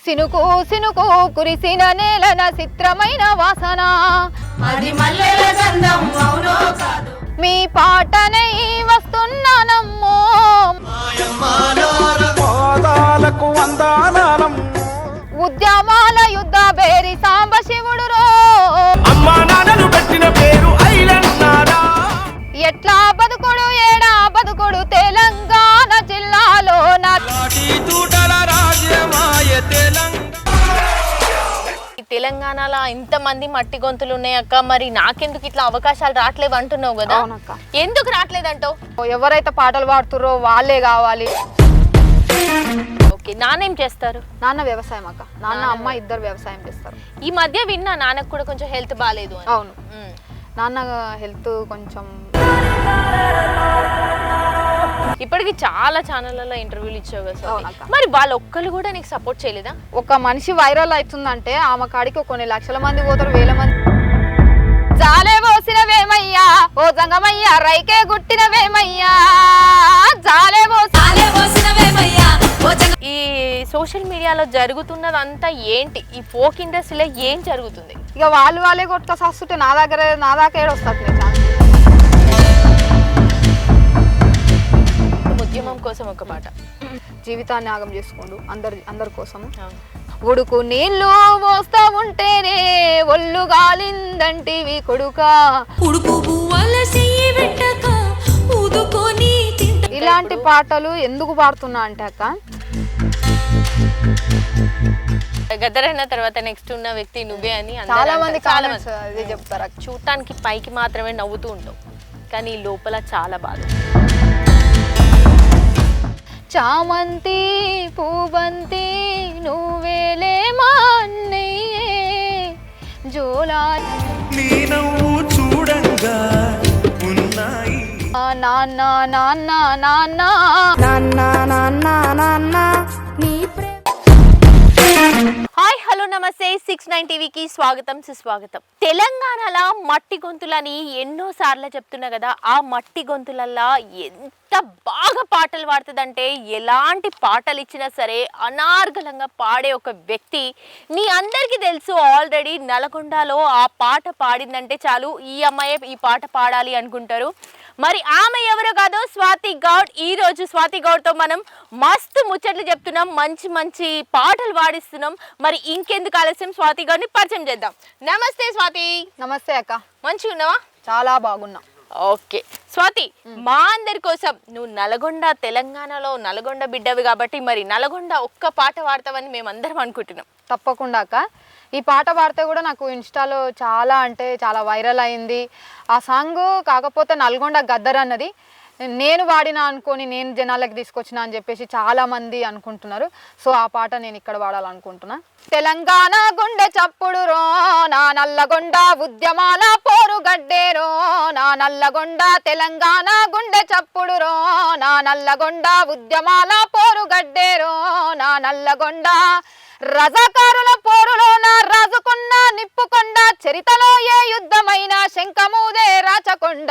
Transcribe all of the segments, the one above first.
సినుకు సినుకు కురిసిన నేలన చిత్రమైన వాసన అది మల్లెల గంధం అవునో కాదు మీ పాటనై వస్తున్నానమ్మో పాదాలకు వందనాలం ఉద్యమాల యుద్ధ బేరి సాంబ శివుడు రో అమ్మా నాన్నలు పెట్టిన పేరు ఐలన్నారా ఎట్లా బతుకుడు ఏడా బతుకుడు తెలంగాణ జిల్లాలో లాఠీ తూటల రాజ్యమాయ తెలంగాణలో ఇంతమంది మట్టి గొంతులు ఉన్నాయక్క, మరి నాకెందుకు ఇట్లా అవకాశాలు రావట్లేవు అంటున్నావు కదా? అవునక్క. ఎందుకు రావట్లేదంటావు? ఎవరైతే పాటలు పాడుతుర్రో వాళ్ళే కావాలి. ఓకే, నాన్నేం చేస్తారు? నాన్న వ్యవసాయం అక్క. నాన్న అమ్మ ఇద్దరు వ్యవసాయం చేస్తారు. ఈ మధ్య విన్నా నాన్నకు కూడా కొంచెం హెల్త్ బాగాలేదు అని. అవును, నాన్న హెల్త్ కొంచెం. ఇప్పటికి చాలా ఛానళ్ళలో ఇంటర్వ్యూలు ఇచ్చావు కదా, అవునక్క. మరి వాళ్ళు ఒక్కరు కూడా నీకు సపోర్ట్ చేయలేదా? ఒక మనిషి వైరల్ అవుతుందంటే ఆమె కాడికి కొన్ని లక్షల మంది పోతారు, వేల మంది. జాలే పోసినవేమయ్యా ఓ జంగమయ్యా, రైకే గుట్టినవేమయ్యా జాలే పోసినవేమయ్యా ఈ సోషల్ మీడియాలో జరుగుతున్నదంతా ఏంటి? ఈ ఫోక్ ఇండస్ట్రీలో ఏం జరుగుతుంది? ఇక వాళ్ళే కొట్టుకొస్తుంటే నా దాకా ఏడొస్తుంది. ఉద్యమం కోసం ఒక పాట. జీవితాన్ని ఆగం చేసుకోండు అందరి కోసము. ఉడుకు నీళ్ళు పోస్తా ఉంటేనే ఒళ్ళు గాలిందంటివి కొడుకా, ఉడుకు పువ్వుల చెయ్యి పెట్టక ఊదుకొని ఇలాంటి పాటలు ఎందుకు పాడుతున్నా అంటే అక్క, గద్దరైన తర్వాత నెక్స్ట్ ఉన్న వ్యక్తి నువ్వే అని చాలా మంది అదే చెప్తారు. చూడటానికి పైకి మాత్రమే నవ్వుతూ ఉంటావు, కానీ లోపల చాలా బాధ. చామంతి పూబంతి నువ్వేలే మా అన్నయ్యే జోలా నీ నవ్వు చూడంగా ఉన్నాయి నాన్న నాన్న నాన్న నాన్న నాన్న నాన్న నీ హాయ్ హలో నమస్తే, 69 టీవీకి స్వాగతం సుస్వాగతం. తెలంగాణలో మట్టి గొంతులని ఎన్నో సార్లు చెప్తున్నా కదా, ఆ మట్టి గొంతులల్లా ఎంత బాగా పాటలు పాడుతుందంటే ఎలాంటి పాటలు ఇచ్చినా సరే అనార్గళంగా పాడే ఒక వ్యక్తి మీ అందరికీ తెలుసు. ఆల్రెడీ నల్గొండలో ఆ పాట పాడిందంటే చాలు ఈ అమ్మాయి ఈ పాట పాడాలి అనుకుంటారు. మరి ఆమె ఎవరో కాదో స్వాతి గౌడ్. ఈ రోజు స్వాతి గౌడ్తో మనం మస్తు ముచ్చట్లు చెప్తున్నాం, మంచి మంచి పాటలు పాడిస్తున్నాం. మరి ఇంకెందుకు ఆలస్యం, స్వాతి గౌడ్ని పరిచయం చేద్దాం. నమస్తే స్వాతి. నమస్తే అక్క. మంచిగా ఉన్నావా? చాలా బాగున్నా. ఓకే స్వాతి, మా అందరి కోసం నువ్వు నల్గొండ, తెలంగాణలో నల్గొండ బిడ్డవి కాబట్టి మరి నల్గొండ ఒక్క పాట పాడతావని మేమందరం అనుకుంటున్నాం. తప్పకుండా అక్క. ఈ పాట పాడితే కూడా నాకు ఇన్స్టాలో చాలా అంటే చాలా వైరల్ అయింది ఆ సాంగ్. కాకపోతే నల్గొండ గద్దర్ అన్నది నేను వాడినా అనుకొని నేను జనాలకి తీసుకొచ్చిన అని చెప్పేసి చాలా మంది అనుకుంటున్నారు. సో ఆ పాట నేను ఇక్కడ వాడాలనుకుంటున్నా. తెలంగాణ గుండె చప్పుడు రో నా నల్లగొండ ఉద్యమాల పోరు గడ్డేరో నా నల్లగొండ, తెలంగాణ గుండె చప్పుడు రో నా నల్లగొండ ఉద్యమాల పోరు గడ్డేరో నా నల్లగొండ, రజాకారుల పోరులోన రాజుకున్న నిప్పుకొండ, చరితలో ఏ యుద్ధమైన శంఖమూదే రాచకొండ,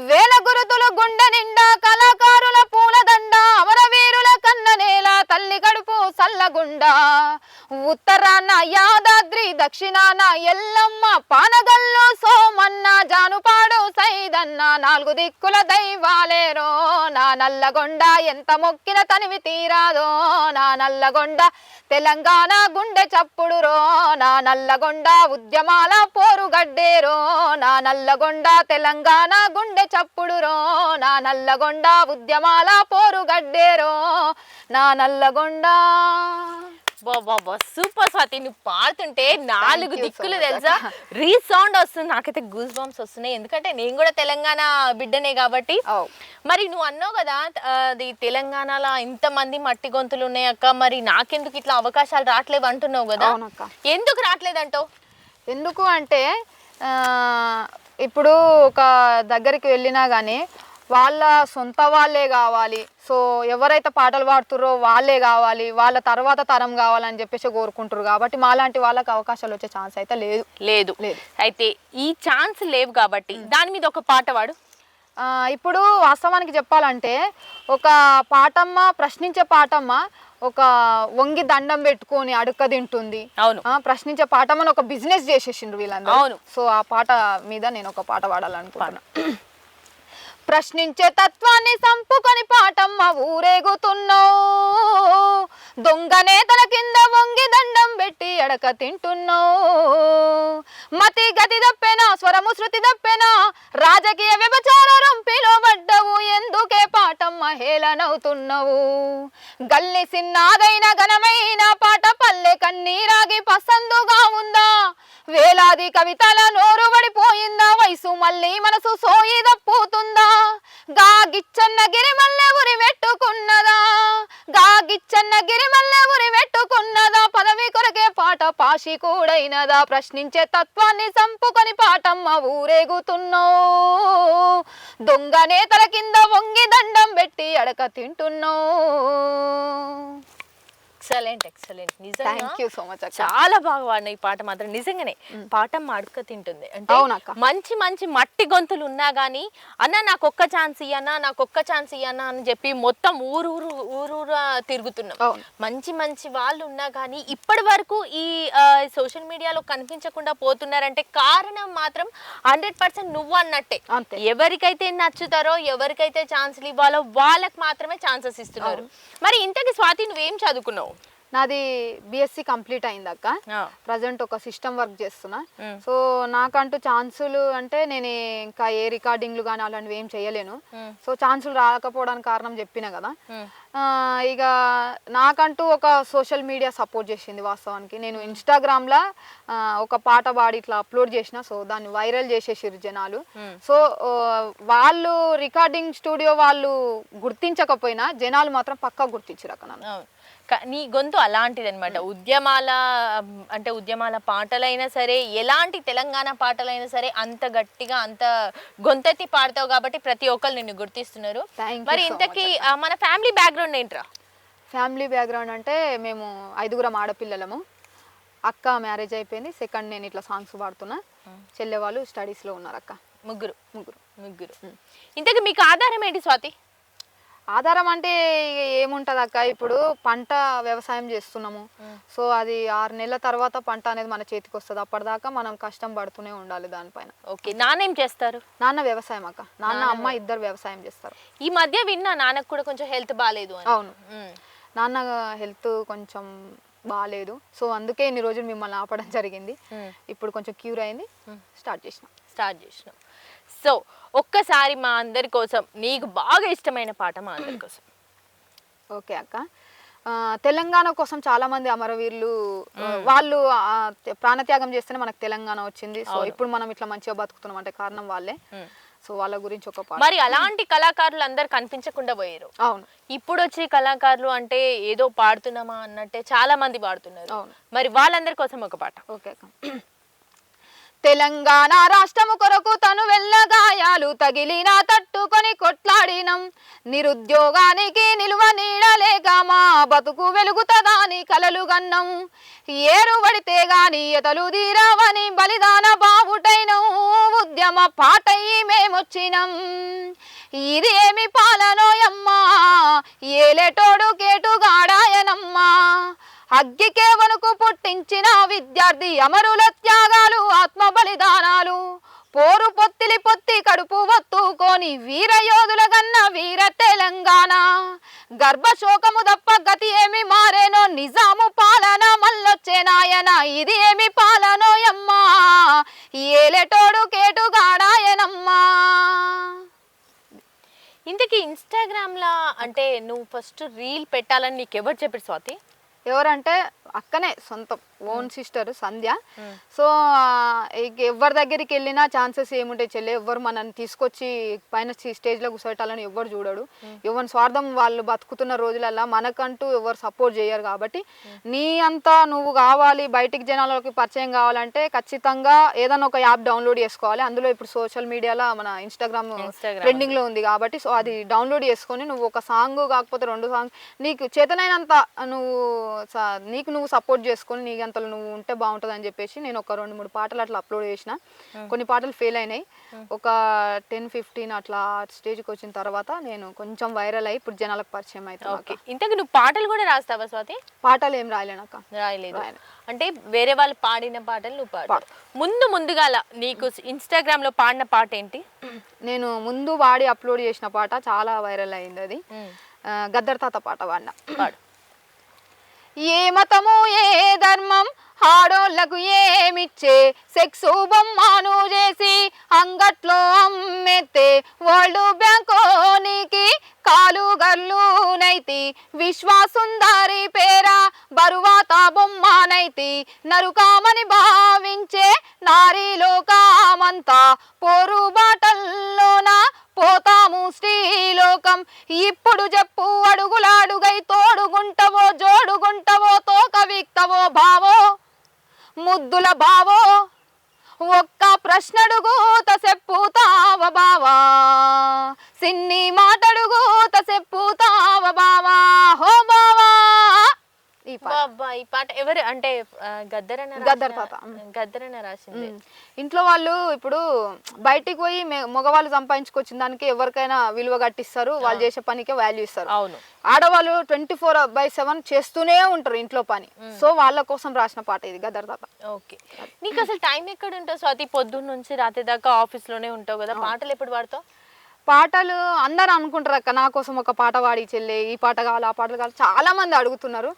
వేల గురుతులు గుండె నిండా కళాకారుల పూలదండ, అమరవీరుల కన్ననేల తల్లి గడుపు సల్లగుండ, ఉత్తరాన యాదాద్రి, దక్షిణాన ఎల్లమ్మ, పానగల్లు సోమన్న, జానుపాడు సైదన్న, నాలుగు దిక్కుల దైవాలేరో నా నల్లగొండ, ఎంత మొక్కిన తనివి తీరాదో నా నల్లగొండ, తెలంగాణ గుండె చప్పుడు రో నా నల్లగొండ ఉద్యమాల పోరు గడ్డేరో నా నల్లగొండ, తెలంగాణ గుండె చప్పుడు రో నా నల్లగొండ ఉద్యమాల పోరు గడ్డేరో నా నల్లగొండ. బాబా సూపర్ స్వాతి, నువ్వు పాడుతుంటే నాలుగు దిక్కులు తెలుసా రీసౌండ్ వస్తుంది. నాకైతే గూస్ బంప్స్ వస్తున్నాయి, ఎందుకంటే నేను కూడా తెలంగాణ బిడ్డనే కాబట్టి. మరి నువ్వు అన్నావు కదా అది తెలంగాణలో ఇంతమంది మట్టి గొంతులు ఉన్నాయక్క, మరి నాకెందుకు ఇట్లా అవకాశాలు రావట్లేవు అంటున్నావు కదా? ఎందుకు రావట్లేదంటావు? ఎందుకు అంటే ఇప్పుడు ఒక దగ్గరికి వెళ్ళినా కానీ వాళ్ళ సొంత వాళ్ళే కావాలి. సో ఎవరైతే పాటలు పాడుతుర్రో వాళ్ళే కావాలి, వాళ్ళ తర్వాత తరం కావాలని చెప్పేసి కోరుకుంటారు. కాబట్టి మాలాంటి వాళ్ళకి అవకాశాలు వచ్చే ఛాన్స్ అయితే లేదు. అయితే ఈ ఛాన్స్ లేవు కాబట్టి దాని మీద ఒక పాట పాడు. ఇప్పుడు వాస్తవానికి చెప్పాలంటే ఒక పాటమ్మ, ప్రశ్నించే పాటమ్మ ఒక వంగి దండం పెట్టుకొని అడుక్క తింటుంది. అవును. ప్రశ్నించే పాట మన ఒక బిజినెస్ చేసేసిండ్రు వీళ్ళందరూ. అవును. సో ఆ పాట మీద నేను ఒక పాట పాడాలనుకుంటున్నా. ప్రశ్నించే తత్వాన్ని సంపుకొని పాటమ్మ ఊరేగుతున్నావు, దొంగ నేతల కింద వంగి దండం పెట్టి అడక తింటున్నావు. మతి గతి దప్పెనా, స్వరము శృతి దప్పెనా, రాజకీయ వ్యభిచార రంపిలో పడ్డవు, ఎందుకే పాటమ్మ హేళనవుతున్నావు. గల్లి సిన్నాదైన ఘనమైన పాట పల్లె కన్నీరాగి పసందుగా ఉందా, వేలాది కవితల నోరు పడిపోయిందా, వయసు మళ్ళీ మనసు సోయి దప్పుతుందా, గా గిచ్చన్న గిరిమల్లె ఉరి పెట్టుకున్నదా, గా గిచ్చన్న గిరిమల్లె ఉరి పెట్టుకున్నదా, పదవి కొరకే పాట పాషి కూడైనదా, ప్రశ్నించే తత్వాన్ని సంపుకొని పాటమ్మ ఊరేగుతున్నావు, దొంగ నేతల కింద వంగి దండం పెట్టి అడక తింటున్నావు. Excellent excellent. నిజంగా థ్యాంక్ యూ సో మచ్ అక్క. చాలా బాగా వాడిన ఈ పాట మాత్రం. నిజంగానే పాటమ్మ అడుక్క తింటుంది అంటే అవునక్క. మంచి మంచి మట్టి గొంతులు ఉన్నా గానీ అన్న నాకు ఒక్క ఛాన్స్ ఇయ్యన్నా, నాకు ఒక్క ఛాన్స్ ఇయ్యన్నా అని చెప్పి మొత్తం ఊరూరు తిరుగుతున్నాం. మంచి మంచి వాళ్ళు ఉన్నా కానీ ఇప్పటి వరకు ఈ సోషల్ మీడియాలో కనిపించకుండా పోతున్నారంటే కారణం మాత్రం 100% నువ్వు అన్నట్టే. ఎవరికైతే నచ్చుతారో, ఎవరికైతే ఛాన్స్లు ఇవ్వాలో వాళ్ళకి మాత్రమే ఛాన్సెస్ ఇస్తున్నారు. మరి ఇంతకి స్వాతి నువ్వేం చదువుకున్నావు? నాది బిఎస్సి కంప్లీట్ అయింది అక్క. ప్రజెంట్ ఒక సిస్టమ్ వర్క్ చేస్తున్నా. సో నాకంటూ ఛాన్సులు అంటే నేను ఇంకా ఏ రికార్డింగ్లు కానీ అలాంటివి ఏం చేయలేను. సో ఛాన్సులు రాకపోవడానికి కారణం చెప్పిన కదా. ఇక నాకంటూ ఒక సోషల్ మీడియా సపోర్ట్ చేసింది. వాస్తవానికి నేను ఇన్స్టాగ్రామ్లో ఒక పాట పాడి ఇట్లా అప్లోడ్ చేసిన. సో దాన్ని వైరల్ చేసేసారు జనాలు. సో వాళ్ళు రికార్డింగ్ స్టూడియో వాళ్ళు గుర్తించకపోయినా జనాలు మాత్రం పక్కా గుర్తించారు అక్క నన్ను. నీ గొంతు అలాంటిది అనమాట. ఉద్యమాల పాటలైనా సరే, ఎలాంటి తెలంగాణ పాటలైనా సరే అంత గట్టిగా అంత గొంతెత్తి పాడతావు కాబట్టి ప్రతి ఒక్కరు నిన్ను గుర్తిస్తున్నారు. మరి ఇంతకీ మన ఫ్యామిలీ బ్యాక్గ్రౌండ్ ఏంట్రా? ఫ్యామిలీ బ్యాక్గ్రౌండ్ అంటే మేము 5 ఆడపిల్లలము. అక్క మ్యారేజ్ అయిపోయింది. సెకండ్ నేను ఇట్లా సాంగ్స్ పాడుతున్నా. చెల్లె వాళ్ళు స్టడీస్లో ఉన్నారు అక్క. ముగ్గురు. ఇంతకీ మీకు ఆధారం ఏంటి స్వాతి? ఆధారం అంటే ఏముంటుంది అక్క, ఇప్పుడు పంట వ్యవసాయం చేస్తున్నాము. సో అది 6 నెలల తర్వాత పంట అనేది మన చేతికి వస్తుంది. అప్పటిదాకా మనం కష్టం పడుతూనే ఉండాలి దానిపైన. ఓకే. నాన్న ఏం చేస్తారు? నాన్న వ్యవసాయం అక్క. నాన్న అమ్మ ఇద్దరు వ్యవసాయం చేస్తారు. ఈ మధ్య విన్నా నాన్నకు కూడా కొంచెం హెల్త్ బాగాలేదు అని. అవును, నాన్న హెల్త్ కొంచెం బాగాలేదు. సో అందుకే ఇన్ని రోజులు మిమ్మల్ని ఆపడం జరిగింది. ఇప్పుడు కొంచెం క్యూర్ అయింది. స్టార్ట్ చేసినాం. సో ఒక్కసారి మా అందరి కోసం నీకు బాగా ఇష్టమైన పాట మా అందరి కోసం. ఓకే అక్క. తెలంగాణ కోసం చాలా మంది అమరవీరులు వాళ్ళు ప్రాణత్యాగం చేస్తేనే మనకు తెలంగాణ వచ్చింది. సో ఇప్పుడు మనం ఇట్లా మంచిగా బతుకుతున్నాం అంటే కారణం వాళ్ళే. సో వాళ్ళ గురించి ఒక పాట. మరి అలాంటి కళాకారులు అందరు కనిపించకుండా పోయారు. అవును. ఇప్పుడు వచ్చే కళాకారులు అంటే ఏదో పాడుతున్నామా అన్నట్టే చాలా మంది పాడుతున్నారు. మరి వాళ్ళందరి కోసం ఒక పాట. ఓకే అక్క. తెలంగాణ రాష్ట్రము కొరకు తను వెళ్ళగాయాలు తగిలినా తట్టుకొని కొట్లాడినం, నిరుద్యోగానికి నిలువ నీడలేక మా బతుకు వెలుగుతదాని కలలు గన్నం, ఏరు పడితే గాని ఎతలు తీరావని బలిదాన బావుటైనం, ఉద్యమ పాటయ్యి మేమొచ్చినం, ఇది ఏమి పాలనోయమ్మా ఏలేటోడు కేటుగాడాయనమ్మా, అగ్గికే వణుకు పుట్టించిన విద్యార్థి అమరుల త్యాగాలు ఆత్మ బలిదానాలు, పోరు పొత్తి కడుపు ఒత్తుకొని వీర యోధుల గన్న వీర తెలంగాణ, గర్భశోకము తప్ప గతి ఏమి మారేనో నిజాము పాలన మల్లొచ్చే నాయన, ఇది ఏమి పాలనోయమ్మా ఏలేటోడు కేటుగాడాయనమ్మా. ఇంతకీ ఇన్స్టాగ్రామ్లో అంటే నువ్వు ఫస్ట్ రీల్ పెట్టాలని నీకు ఎవరు చెప్పారు స్వాతి? ఎవరంటే అక్కనే సొంతం ఓన్ సిస్టర్ సంధ్య. సో ఎవరి దగ్గరికి వెళ్ళినా ఛాన్సెస్ ఏముంటాయి చెల్లె, ఎవరు మనల్ని తీసుకొచ్చి పైన స్టేజ్లో కూర్చోబెట్టాలని ఎవరు చూడడు. ఎవరి స్వార్థం వాళ్ళు బతుకుతున్న రోజులల్లా మనకంటూ ఎవరు సపోర్ట్ చేయరు. కాబట్టి నీ అంతా నువ్వు కావాలి, బయటికి జనాలకి పరిచయం కావాలంటే ఖచ్చితంగా ఏదైనా ఒక యాప్ డౌన్లోడ్ చేసుకోవాలి. అందులో ఇప్పుడు సోషల్ మీడియాలో మన ఇన్స్టాగ్రామ్ ట్రెండింగ్లో ఉంది కాబట్టి సో అది డౌన్లోడ్ చేసుకొని నువ్వు ఒక సాంగ్ కాకపోతే 2 సాంగ్ నీకు చేతనైనంత నువ్వు సపోర్ట్ చేసుకొని నీకు అంతలో నువ్వు ఉంటే బాగుంటుంది అని చెప్పేసి నేను ఒక 2-3 పాటలు అట్లా అప్లోడ్ చేసిన. కొన్ని పాటలు ఫెయిల్ అయినాయి. ఒక 10-15 అట్లా స్టేజ్కి వచ్చిన తర్వాత నేను కొంచెం వైరల్ అయ్యి ఇప్పుడు జనాలకు పరిచయం అవుతాను. ఇంతకు నువ్వు పాటలు కూడా రాస్తావా స్వాతి? పాటలు ఏం రాయలేనక్క. రాయలేదు. అంటే వేరే వాళ్ళు పాడిన పాటలు నువ్వు పాడు. ముందుగాల నీకు ఇన్స్టాగ్రామ్ లో పాడిన పాట ఏంటి? నేను ముందు వాడి అప్లోడ్ చేసిన పాట చాలా వైరల్ అయింది. అది గద్దర్ తాత పాట వాడిన. పాడు. ఏ మతము ఏ ధర్మం ఆడోళ్లకు ఏమిచ్చే సెక్సు బొమ్మను చేసి అంగట్లో అమ్మెత్తే వరల్డ్ బ్యాంకోనికి కాలు గల్లునైతి విశ్వాసుందరి పేర బరువాత బొమ్మనైతి నరుకామని భావించే నారీ లోకమంతా పోరు బాటల్లోన పోతాము శ్రీలోకం. ఇప్పుడు చెప్పు అడుగులాడుగై తోడుగుంటవో జోడుగుంటవో తోక విక్తవో బావో ముద్దుల బావో ఒక్క ప్రశ్నడుగూత చెప్పుతావ బావా సిన్ని మాటడుగూత చెప్పుతావ బావా హో బావా. ఈ పాట ఎవరు అంటే గద్దర్ తాత. గద్దరన్న రాసింది. ఇంట్లో వాళ్ళు ఇప్పుడు బయటికి పోయి మగవాళ్ళు సంపాదించుకొచ్చిన దానికి ఎవరికైనా విలువ కట్టిస్తారు, వాళ్ళు చేసే పనికే వాల్యూ ఇస్తారు. అవును. ఆడవాళ్ళు 24/7 చేస్తూనే ఉంటారు ఇంట్లో పని. సో వాళ్ళ కోసం రాసిన పాట ఇది గద్దర్ తాత. ఓకే. నీకు అసలు టైం ఎక్కడ ఉంటావు స్వాతి? పొద్దున్న నుంచి రాత్రి దాకా ఆఫీస్ లోనే ఉంటావు కదా, పాటలు ఎప్పుడు పాడతావు? పాటలు అందరు అనుకుంటారు అక్క నా కోసం ఒక పాట పాడి చెల్లె, ఈ పాట కావాలి ఆ పాటలు కావాలి చాలా మంది అడుగుతున్నారు.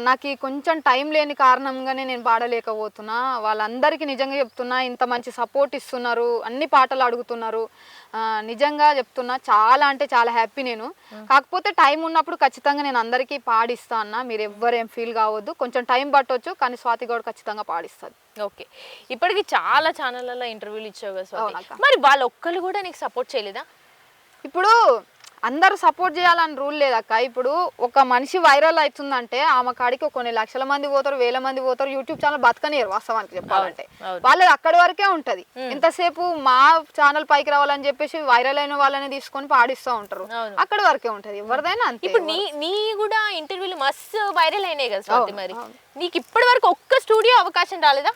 నాకు కొంచెం టైం లేని కారణంగానే నేను పాడలేకపోతున్నా. వాళ్ళందరికీ నిజంగా చెప్తున్నా, ఇంత మంచి సపోర్ట్ ఇస్తున్నారు, అన్ని పాటలు అడుగుతున్నారు. నిజంగా చెప్తున్నా చాలా అంటే చాలా హ్యాపీ నేను. కాకపోతే టైం ఉన్నప్పుడు ఖచ్చితంగా నేను అందరికీ పాడిస్తా అన్న, మీరు ఎవ్వరేం ఫీల్ కావద్దు. కొంచెం టైం పట్టవచ్చు కానీ స్వాతి గౌడ్ ఖచ్చితంగా పాడిస్తుంది. ఓకే. ఇప్పటికి చాలా ఛానళ్ళలో ఇంటర్వ్యూలు ఇచ్చావు కదా స్వాతి, మరి వాళ్ళు ఒక్కరు కూడా నీకు సపోర్ట్ చేయలేదా? ఇప్పుడు అందరూ సపోర్ట్ చేయాలని రూల్ లేదక్క. ఇప్పుడు ఒక మనిషి వైరల్ అవుతుందంటే ఆమె కాడికి కొన్ని లక్షల మంది పోతారు, 1000 మంది పోతారు. యూట్యూబ్ ఛానల్ బతకనియరు వాస్తవానికి చెప్పాలంటే. వాళ్ళది అక్కడి వరకే ఉంటది. ఎంతసేపు మా ఛానల్ పైకి రావాలని చెప్పేసి వైరల్ అయిన వాళ్ళని తీసుకొని పాడిస్తూ ఉంటారు, అక్కడి వరకే ఉంటది. ఎవరిదైనా అంతే. ఇప్పుడు నీ కూడా ఇంటర్వ్యూలు మస్తు వైరల్ అయినాయి కదా స్వాతి, మరి నీకు ఇప్పటి వరకు ఒక్క స్టూడియో అవకాశం రాలేదా?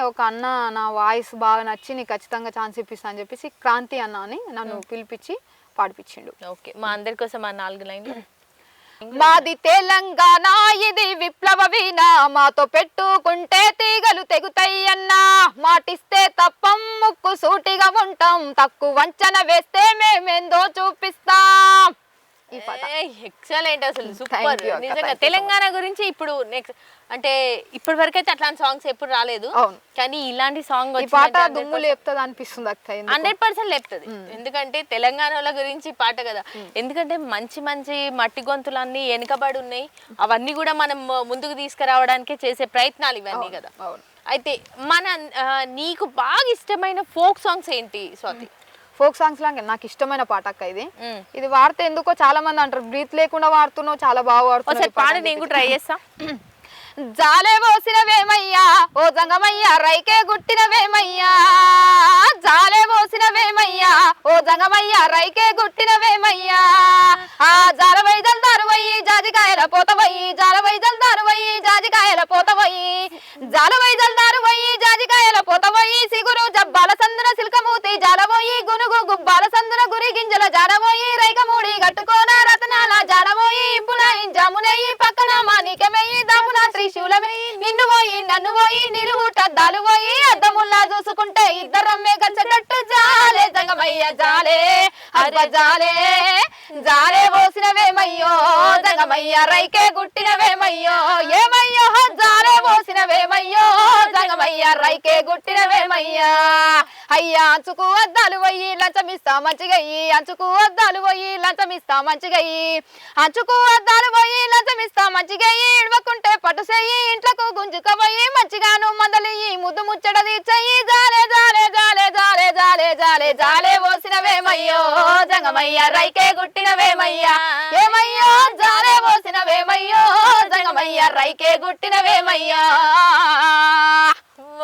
ఒక అన్న నా వాయిస్ బాగా నచ్చి నీకు ఖచ్చితంగా ఛాన్స్ ఇప్పిస్తా అని చెప్పేసి క్రాంతి అన్న అని నన్ను పిలిపించి పాడిపించిండు. ఓకే. మా అందరి కోసం ఆ 4 లైన్లు. మాది తెలంగాణ ఇది విప్లవ వీణ, మాతో పెట్టుకుంటే తీగలు తెగుతాయన్నా, మాటిస్తే తప్పం ముక్కు సూటిగా ఉంటాం, తక్కువ వంచన వేస్తే మేమేందో చూపిస్తాం. ఎక్సలెంట్, అసలు సూపర్. నిజంగా తెలంగాణ గురించి ఇప్పుడు నెక్స్ట్ అంటే ఇప్పటి వరకు అయితే అట్లాంటి సాంగ్స్ ఎప్పుడు రాలేదు, కానీ ఇలాంటి సాంగ్ దుమ్ము లేపుతుంది అనిపిస్తుంది అక్క. 100% లేపుతుంది. ఎందుకంటే తెలంగాణ గురించి పాట కదా. ఎందుకంటే మంచి మంచి మట్టి గొంతులన్నీ వెనుకబడి ఉన్నాయి, అవన్నీ కూడా మనం ముందుకు తీసుకురావడానికే చేసే ప్రయత్నాలు ఇవన్నీ కదా. అయితే నీకు బాగా ఇష్టమైన ఫోక్ సాంగ్స్ ఏంటి స్వాతి? ఫోక్ సాంగ్స్ లాగా నాకు ఇష్టమైన పాట అక్క ఇది. ఇది వాడితే ఎందుకో చాలా మంది అంటారు బ్రీత్ లేకుండా వాడుతున్నావు, చాలా బాగా వాడుతున్నావు. పాట నేను కూడా ట్రై చేస్తా. జాలే పోసినవేమయ్యా ఓ జంగమయ్యా రైకే గుట్టినవేమయ్యా, జాలే పోసినవేమయ్యా ఓ జంగమయ్యా రైకే గుట్టినవేమయ్యా, ఆ జాలవై జల్దారువయ్యి జాజికాయల పోతవయ్యి, జాలవై జల్దారువయ్యి జాజికాయల పోతవయ్యి, జాలవై జల్దారువయ్యి జాజికాయల పోతవయ్యి, సిగురు జబ్బాల సందున సిల్కమూతి జాలబోయి, గునుగు గుబ్బాల సందున గురి గింజల జాడబోయి, రైకమూడి గట్టుకోన రతనాల జాడబోయి, ఇప్పులై జామునయ్యి పక్కన మాణికమయ్యి, దామున త్రిశూలమయ్యి, నిన్ను పోయి నన్ను పోయి నిలువుటద్దాలు పోయి, అద్దముల్లా చూసుకుంటే ఇద్దరమ్మే గచ్చటట్టు, జాలే జంగమయ్య జాలే అబ్బ జాలే, జాలే పోసినవేమయ్యో జంగమయ్య రైకే గుట్టినవేమయ్యో, ఏమయ్యో జాలే పోసినవేమయ్యో జంగమయ్య రైకే గుట్టినవేమయ్యా, అయ్యా అంచుకు అద్దాలు పోయి లంచమిస్తా మంచిగయ్యి, అంచుకు అద్దాలు పోయి లంచమిస్తా మంచిగయ్యి, అంచుకు అద్దాలు పోయి లంచమిస్తా మంచిగయ్యి, ఇడవకుంటే పట్టు చెయ్యి ఇంట్లకు గుంజుకపోయి, మంచిగాను మందలియ్యి ముద్దు ముచ్చటది చెయ్యి, జాలే జాలే జాలే జాలే జాలే జాలే జాలే పోసినవేమయ్యో జంగమయ్య రైకే గుట్టినవేమయ్యా, ఏమయ్యో జాలే పోసినవేమయ్యో జంగమయ్య రైకే గుట్టినవేమయ్యా.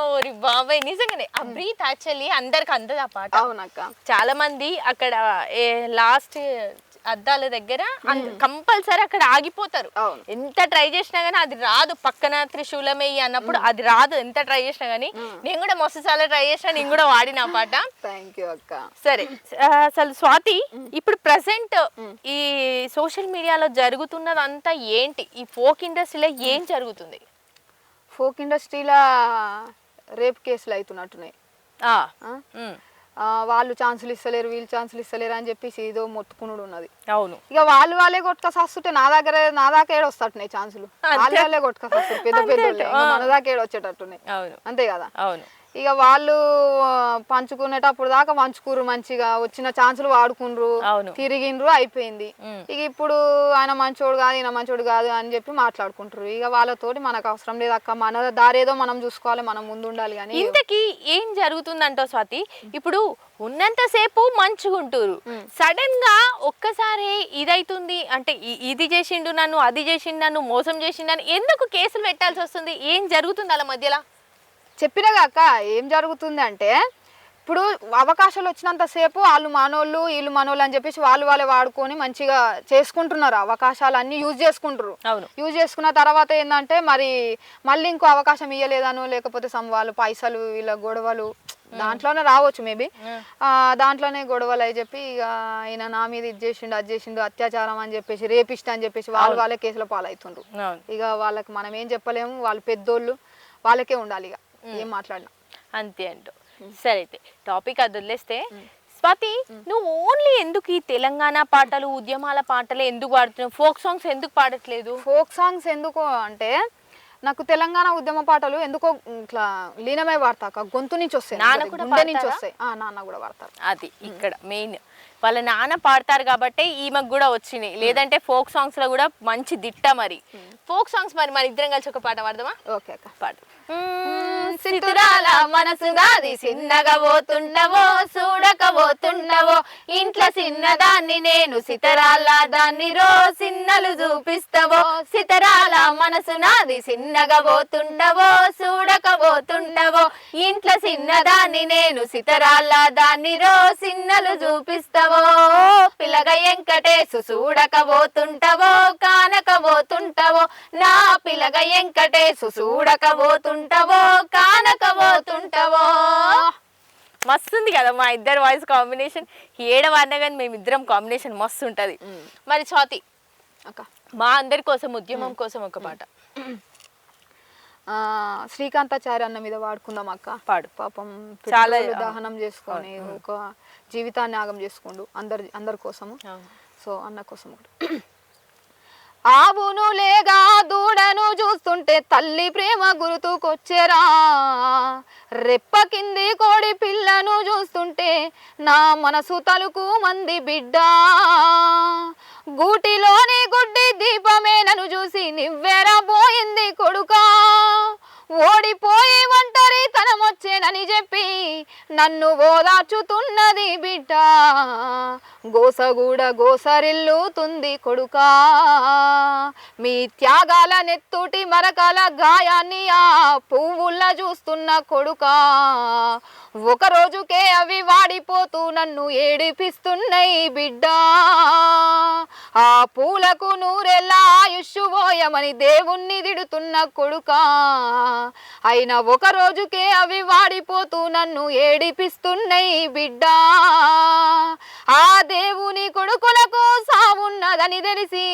ఓరి బాబాయ్, నిజంగానే ఆ బ్రీత్ యాక్చువల్లీ అందరికి అందదు ఆ పాట. అవునక్క. చాలా మంది అక్కడ లాస్ట్ అద్దాల దగ్గర కంపల్సరీ అక్కడ ఆగిపోతారు. అవును. ఎంత ట్రై చేసినా గానీ అది రాదు. పక్కన త్రిశూలమేయి అన్నప్పుడు అది రాదు. ఎంత ట్రై చేసినా గానీ నేను కూడా మస్తు చాలా ట్రై చేసినా, నేను కూడా వాడిన ఆ పాట. థ్యాంక్ యూ అక్క. సరే, అసలు స్వాతి ఇప్పుడు ప్రెసెంట్ ఈ సోషల్ మీడియాలో జరుగుతున్నదంతా ఏంటి? ఈ ఫోక్ ఇండస్ట్రీలో ఏం జరుగుతుంది? ఫోక్ ఇండస్ట్రీలో రేప్ కేసులు అవుతున్నట్టున్నాయి. ఆ, వాళ్ళు ఛాన్సులు ఇస్తలేరు, వీళ్ళు ఛాన్సులు ఇస్తలేరు అని చెప్పేసి ఏదో మొత్తుకునుడు ఉన్నది. అవును. ఇక వాళ్ళే కొట్టుకొస్తుంటే నా దాకా ఏడొస్తట్టున్నాయి ఛాన్సులు. వాళ్ళే కొట్టుకొస్తారు పెద్ద పెద్ద మన దాకా ఏడొచ్చేటట్టున్నాయి. అవును, అంతే కదా. అవును. ఇక వాళ్ళు పంచుకునేటప్పుడు దాకా పంచుకురు, మంచిగా వచ్చిన ఛాన్సులు వాడుకుండ్రు, తిరిగిండ్రు, అయిపోయింది. ఇక ఇప్పుడు ఆయన మంచోడు కాదు, ఈయన మంచోడు కాదు అని చెప్పి మాట్లాడుకుంటారు. ఇక వాళ్ళతోటి మనకు అవసరం లేదు అక్క, మన దారేదో మనం చూసుకోవాలి, మనం ముందు ఉండాలి. కానీ ఇంతకీ ఏం జరుగుతుందంటో స్వాతి, ఇప్పుడు ఉన్నంతసేపు మంచుకుంటారు, సడన్ గా ఒక్కసారి ఇదైతుంది అంటే ఇది చేసిండు నన్ను, అది చేసిండు నన్ను, మోసం చేసిండు అని ఎందుకు కేసులు పెట్టాల్సి వస్తుంది? ఏం జరుగుతుంది అలా మధ్యలో? చెప్పినగాక ఏం జరుగుతుంది అంటే, ఇప్పుడు అవకాశాలు వచ్చినంతసేపు వాళ్ళు మనోళ్ళు వీళ్ళు మనోళ్ళు అని చెప్పేసి వాళ్ళే వాడుకొని మంచిగా చేసుకుంటున్నారు. అవకాశాలు అన్ని యూజ్ చేసుకుంటారు. యూజ్ చేసుకున్న తర్వాత ఏంటంటే మళ్ళీ ఇంకో అవకాశం ఇవ్వలేదనో, లేకపోతే వాళ్ళు పైసలు వీళ్ళ గొడవలు దాంట్లోనే రావచ్చు మేబీ. దాంట్లోనే గొడవలు అని చెప్పి ఇక ఆయన నా మీద ఇది చేసిండు, అది చేసిండు, అత్యాచారం అని చెప్పేసి, రేపిస్ట్ అని చెప్పేసి వాళ్ళే కేసుల పాలవుతుండ్రు. ఇక వాళ్ళకి మనం ఏం చెప్పలేము, వాళ్ళు పెద్దోళ్ళు, వాళ్ళకే ఉండాలి ఇక ఏం మాట్లాడినా. అంతే అంటూ. సరే, అయితే టాపిక్ అది వదిలేస్తే, స్వాతి నువ్వు ఓన్లీ ఎందుకు ఈ తెలంగాణ పాటలు, ఉద్యమాల పాటలు ఎందుకు పాడుతున్నావు? ఫోక్ సాంగ్స్ ఎందుకు పాడట్లేదు? ఫోక్ సాంగ్స్ ఎందుకు అంటే, నాకు తెలంగాణ ఉద్యమ పాటలు ఎందుకో ఇట్లా లీనమై పాడతాక, గొంతు నుంచి వస్తాయి, గుండె నుంచి వస్తాయి. నాన్న కూడా పాడతారు. అది ఇక్కడ మెయిన్, వాళ్ళ నాన్న పాడతారు కాబట్టి ఈమెకు కూడా వచ్చినాయి. లేదంటే ఫోక్ సాంగ్స్ లో కూడా మంచి దిట్ట. మరి ఫోక్ సాంగ్స్ మరి మన ఇద్దరం కలిసి ఒక పాట పాడదామా? ఓకే అక్క, పాడు. సితురాల మనసుగాది సిన్నగా పోతుండవో, చూడకపోతుండవో, ఇంట్లో చిన్నదాన్ని నేను సితరాల దాన్ని రో సిన్నలు చూపిస్తావో. సితరాల మనసు నాది సిన్నగా పోతుండవో, చూడకపోతుండవో, ఇంట్లో చిన్నదాన్ని నేను సితరాల దాన్ని రో సిన్నలు చూపిస్తావో. పిల్లగ వెంకటేశు చూడకపోతుంటవో, కానకపోతుంటవో, నా పిల్లగ వెంకటేశు చూడకపోతుంటవో, కానకపోతుంటవో. మస్తుంది కదా మా ఇద్దరు వాయిస్ కాంబినేషన్. ఏడవన్నా కానీ మేమిద్దరం కాంబినేషన్ మస్తు ఉంటది. మరి స్వాతి అక్క, మా అందరి కోసం, ఉద్యమం కోసం ఒక పాట. శ్రీకాంతాచారి అన్న మీద వాడుకుందాం అక్క. పాడు. పాపం చాలా దహనం చేసుకొని ఒక జీవితాన్ని ఆగం చేసుకుండు అందరి కోసము. సో అన్న కోసం ఒకటి. ఆవును లేగా దూడను చూస్తుంటే తల్లి ప్రేమ గుర్తుకొచ్చేరా, రెప్ప కింది కోడి పిల్లను చూస్తుంటే నా మనసు తలుకు మంది బిడ్డ, గూటిలోని గుడ్డి దీపమే నన్ను చూసి నివ్వెరా పోయింది కొడుకా, ఓడిపోయి ఒంటరి తనమొచ్చేనని చెప్పి నన్ను ఓదార్చుతున్నది బిడ్డ, గోసగూడ గోసరిల్లుతుంది కొడుకా, మీ త్యాగాల నెత్తుటి మరకల గాయాన్ని ఆ పువ్వుల్లా చూస్తున్న కొడుకా, ఒక రోజుకే అవి వాడిపోతూ నన్ను ఏడిపిస్తున్నాయి బిడ్డ, ఆ పూలకు నూరెళ్ళ ఆయుష్ పోయమని దేవుణ్ణి తిడుతున్న కొడుకా, అయినా ఒక రోజుకే అవి వాడిపోతూ నన్ను ఏడిపిస్తున్నాయి బిడ్డ, ఆ దేవుని కొడుకులకు సావున్నదని తెలిసి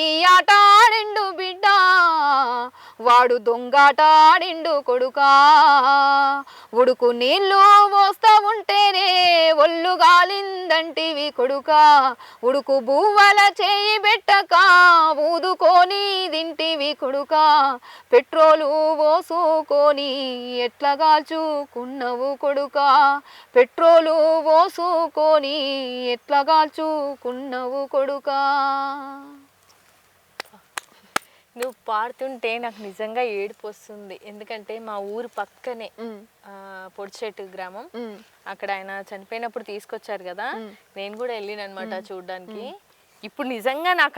ఈ ఆట ఆడిండు బిడ్డ, వాడు దొంగాట ఆడిండు కొడుకా, ఉడుకు నీళ్ళు పోస్తా ఉంటేనే ఒళ్ళు గాలిందంటివి కొడుకా, ఉడుకు బువ్వల చేయి పెట్టక ఊదుకొని తింటివి కొడుకా, పెట్రోలు పోసుకొని ఎట్లా కాల్చుకున్నవు కొడుకా, పెట్రోలు పోసుకొని ఎట్లా కాల్చుకున్నవు కొడుకా. నువ్వు పాడుతుంటే నాకు నిజంగా ఏడుపు వస్తుంది. ఎందుకంటే మా ఊరు పక్కనే పొడిచెట్టు గ్రామం, అక్కడ ఆయన చనిపోయినప్పుడు తీసుకొచ్చారు కదా, నేను కూడా వెళ్ళిన అనమాట చూడడానికి. ఇప్పుడు నిజంగా నాకు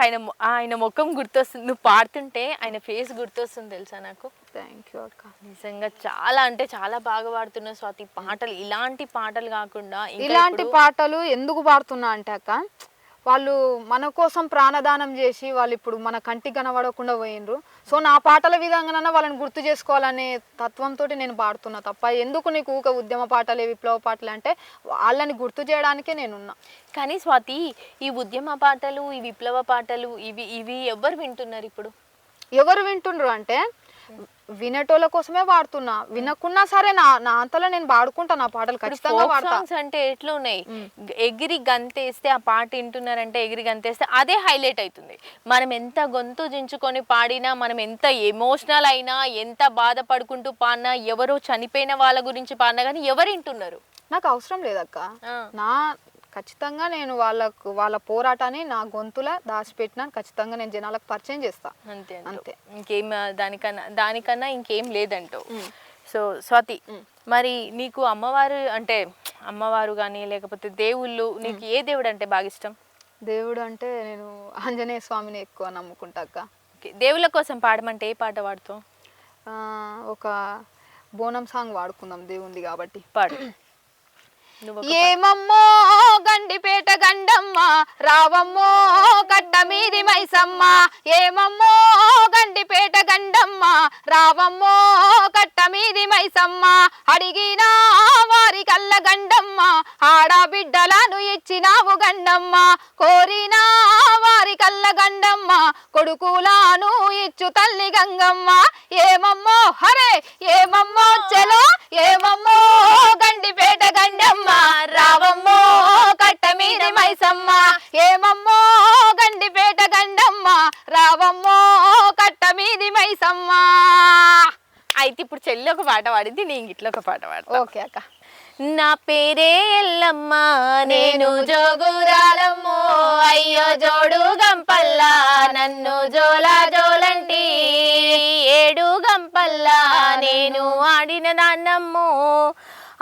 ఆయన ముఖం గుర్తొస్తుంది. నువ్వు పాడుతుంటే ఆయన ఫేస్ గుర్తొస్తుంది తెలుసా నాకు. థ్యాంక్ యూ అక్క. నిజంగా చాలా అంటే చాలా బాగా పాడుతున్నావు స్వాతి. పాటలు ఇలాంటి పాటలు కాకుండా ఇలాంటి పాటలు ఎందుకు పాడుతున్నా అంటే అక్క, వాళ్ళు మన కోసం ప్రాణదానం చేసి వాళ్ళు ఇప్పుడు మన కంటికి కనబడకుండా పోయినరు. సో నా పాటల విధంగానైనా వాళ్ళని గుర్తు చేసుకోవాలనే తత్వంతో నేను పాడుతున్నా తప్ప ఎందుకు నీకు ఊక ఉద్యమ పాటలే విప్లవ పాటలు అంటే వాళ్ళని గుర్తు చేయడానికే నేనున్నా. కానీ స్వాతి, ఈ ఉద్యమ పాటలు, ఈ విప్లవ పాటలు ఇవి ఎవరు వింటున్నారు ఇప్పుడు? ఎవరు వింటుండ్రు అంటే వినేటోళ్ళ కోసమే పాడుతున్నా. వినకున్నా సరే నా అంతలో నేను పాడుకుంటా, నా పాటలు ఖచ్చితంగా పాడతా. సాంగ్స్ అంటే ఎట్లా ఉన్నాయి, ఎగిరి గంతేస్తే ఆ పాట వింటున్నారంటే ఎగిరి గంతేస్తే అదే హైలైట్ అవుతుంది. మనం ఎంత గొంతు దించుకొని పాడినా, మనం ఎంత ఎమోషనల్ అయినా, ఎంత బాధపడుకుంటూ పాడినా, ఎవరో చనిపోయిన వాళ్ళ గురించి పాడినా కానీ ఎవరు వింటున్నారు? నాకు అవసరం లేదక్క. నా ఖచ్చితంగా నేను వాళ్ళ పోరాటాన్ని నా గొంతులా దాచిపెట్టినా ఖచ్చితంగా నేను జనాలకు పరిచయం చేస్తా. అంతే అంతే, ఇంకేం దానికన్నా ఇంకేం లేదంటూ. సో స్వాతి, మరి నీకు అమ్మవారు కానీ లేకపోతే దేవుళ్ళు, నీకు ఏ దేవుడు అంటే బాగా ఇష్టం? దేవుడు అంటే నేను ఆంజనేయ స్వామిని ఎక్కువ నమ్ముకుంటాక. దేవుళ్ళ కోసం పాడమంటే ఏ పాట పాడుతావు? ఒక బోనం సాంగ్ వాడుకుందాం దేవుంది కాబట్టి. పాడు. ఏమమ్మో గండిపేట గండమ్మ రావమ్మో కట్ట మీది మైసమ్మ, ఏమమ్మో గండిపేట గండమ్మ రావమ్మో కట్ట మీది మైసమ్మ, అడిగినా వారి కల్ల గండమ్మ ఆడబిడ్డలను ఇచ్చినావు గండమ్మ, కోరినా వారి కల్ల గండమ్మ కొడుకులాను ఇచ్చు తల్లి గంగమ్మ, ఏమమ్మో హరే ఏమమ్మో చెలో ఏమమ్మో గండిపేట గండమ్మ రావమ్మో కట్ట మీది మైసమ్మ, ఏమమ్మో గండిపేట గండమ్మ రావమ్మో కట్ట మీది మైసమ్మ. అయితే ఇప్పుడు చెల్లి ఒక పాట పాడింది, నేను ఇట్లా ఒక పాట పాడతా. ఓకే అక్క. నా పేరే ఎల్లమ్మ నేను జోగురాలమ్మో, అయ్యో జోడు గంపల్లా నన్ను జోలా జోలంటి, ఏడు గంపల్లా నేను ఆడిన దాన్నమ్మో,